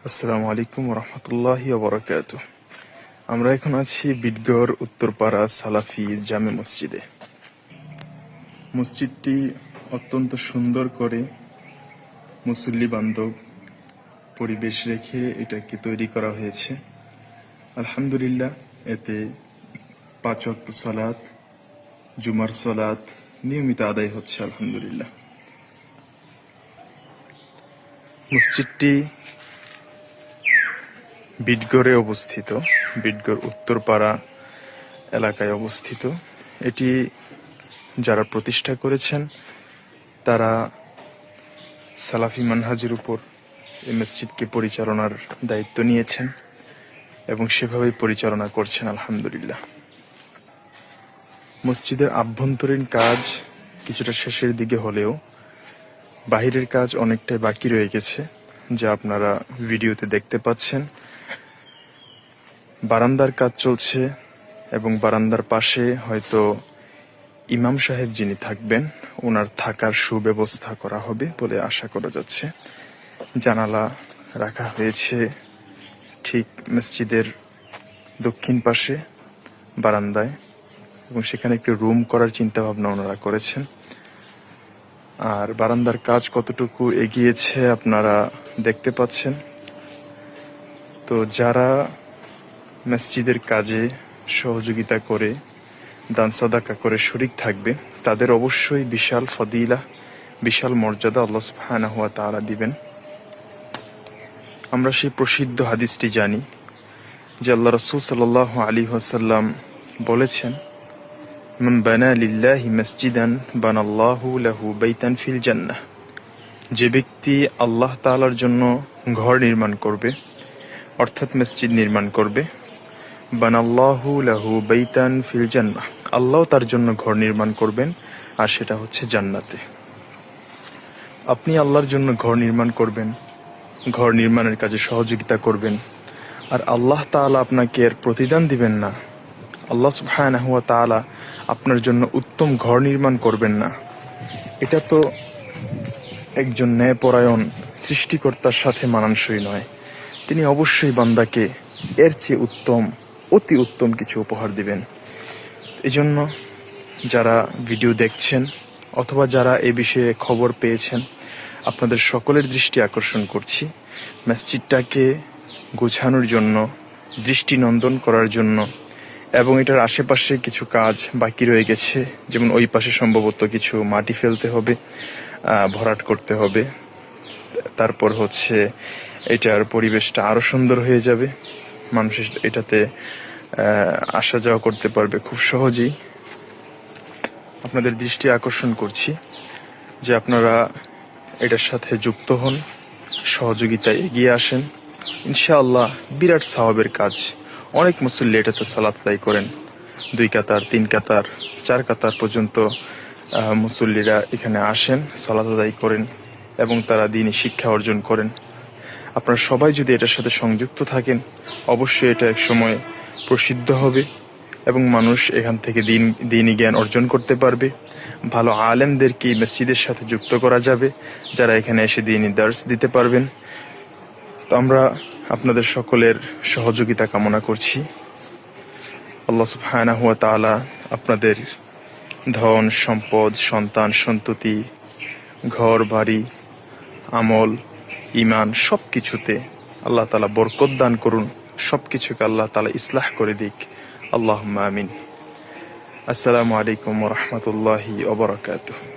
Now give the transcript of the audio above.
আসসালামু আলাইকুম রহমতুল্লাহি ওবরাকাতু। আমরা এখন আছি বিটগড় উত্তরপাড়া সালাফি জামে মসজিদে। মসজিদটি অত্যন্ত সুন্দর করে মুসল্লি বান্ধব পরিবেশ রেখে এটাকে তৈরি করা হয়েছে। আলহামদুলিল্লাহ, এতে 5 ওয়াক্ত সালাত, জুমার সালাত নিয়মিত আদায় হচ্ছে আলহামদুলিল্লাহ। মসজিদটি বিটগড়ে অবস্থিত, বিটগড় উত্তরপাড়া এলাকায় অবস্থিত। এটি যারা প্রতিষ্ঠা করেছেন তারা সালাফি মানহাজের উপর এই মসজিদকে পরিচালনার দায়িত্ব নিয়েছেন এবং সেভাবেই পরিচালনা করছেন আলহামদুলিল্লাহ। মসজিদের আভ্যন্তরীণ কাজ কিছুটা শেষের দিকে হলেও বাহিরের কাজ অনেকটাই বাকি রয়ে গেছে, যা আপনারা ভিডিওতে দেখতে পাচ্ছেন। বারান্দার কাজ চলছে এবং বারান্দার পাশে হয়তো ইমাম সাহেব যিনি থাকবেন ওনার থাকার সুব্যবস্থা করা হবে বলে আশা করা যাচ্ছে। জানালা রাখা হয়েছে ঠিক মসজিদের দক্ষিণ পাশে বারান্দায়, এবং সেখানে একটি রুম করার চিন্তা ভাবনা ওনারা করেছেন। আর বারান্দার কাজ কতটুকু এগিয়েছে আপনারা দেখতে পাচ্ছেন। তো যারা মসজিদের কাজে সহযোগিতা করে দান সাদাকা করে শরীক থাকবে তাদের অবশ্যই বিশাল ফদিলা, বিশাল মর্যাদা আল্লাহ সুবহানাহু ওয়া তাআলা দিবেন। আমরা সেই প্রসিদ্ধ হাদিসটি জানি যে আল্লাহ রাসূল সাল্লাল্লাহু আলাইহি ওয়াসাল্লাম বলেছেন, মান বানা লিল্লাহি মসজিদান বানাল্লাহু লাহু বাইতান ফিল জান্নাহ। যে ব্যক্তি আল্লাহ তাআলার জন্য ঘর নির্মাণ করবে, অর্থাৎ মসজিদ নির্মাণ করবে, বানাল্লাহু লাহু বাইতান ফিল জান্নাহ, আল্লাহ তার জন্য ঘর নির্মাণ করবেন, আর সেটা হচ্ছে জান্নাতে। আপনি আল্লাহর জন্য ঘর নির্মাণ করবেন, ঘর নির্মাণের কাজে সহযোগিতা করবেন, আর আল্লাহ তাআলা আপনাকে এর প্রতিদান দিবেন না, আল্লাহ সুবহানাহু ওয়া তাআলা আপনার জন্য উত্তম ঘর নির্মাণ করবেন না। এটা তো একজন ন্যায়পরায়ণ সৃষ্টিকর্তার সাথে মানানসই নয়। তিনি অবশ্যই বান্দাকে এর চেয়ে উত্তম, অতি উত্তম কিছু উপহার দিবেন। এজন্য যারা ভিডিও দেখছেন অথবা যারা এ বিষয়ে খবর পেয়েছেন, আপনাদের সকলের দৃষ্টি আকর্ষণ করছি মসজিদটাকে গোছানোর জন্য, দৃষ্টিনন্দন করার জন্য, এবং এটার আশেপাশে কিছু কাজ বাকি রয়ে গেছে। যেমন ওই পাশে সম্ভবত কিছু মাটি ফেলতে হবে, ভরাট করতে হবে। তারপর হচ্ছে এটার পরিবেশটা আরো সুন্দর হয়ে যাবে, মানুষ এটাতে আসা যাওয়া করতে পারবে খুব সহজেই। আপনাদের দৃষ্টি আকর্ষণ করছি যে আপনারা এটার সাথে যুক্ত হন, সহযোগিতায় এগিয়ে আসেন। ইনশাআল্লাহ বিরাট সওয়াবের কাজ। অনেক মুসল্লি এটাতে সালাত আদায় করেন, 2 কাতার, 3 কাতার, 4 কাতার পর্যন্ত মুসল্লিরা এখানে আসেন, সালাত আদায় করেন এবং তারা দ্বীনি শিক্ষা অর্জন করেন। আপনারা সবাই যদি এটার সাথে সংযুক্ত থাকেন, অবশ্যই এটা এক সময় প্রসিদ্ধ হবে এবং মানুষ এখান থেকে দ্বীনি জ্ঞান অর্জন করতে পারবে। ভালো আলেমদেরকে মসজিদের সাথে যুক্ত করা যাবে, যারা এখানে এসে দ্বীনি দার্স দিতে পারবেন। তো আমরা আপনাদের সকলের সহযোগিতা কামনা করছি। আল্লাহ সুবহানাহু ওয়া তাআলা আপনাদের ধন সম্পদ, সন্তান সন্ততি, ঘর বাড়ি, আমল, ইমান সবকিছুতে আল্লাহ তাআলা বরকত দান করুন। সবকিছুকে আল্লাহ তাআলা ইসলাহ করে দিক। আল্লাহুম্মা আমিন। আসসালামু আলাইকুম ওয়া রাহমাতুল্লাহি ওয়া বারাকাতুহু।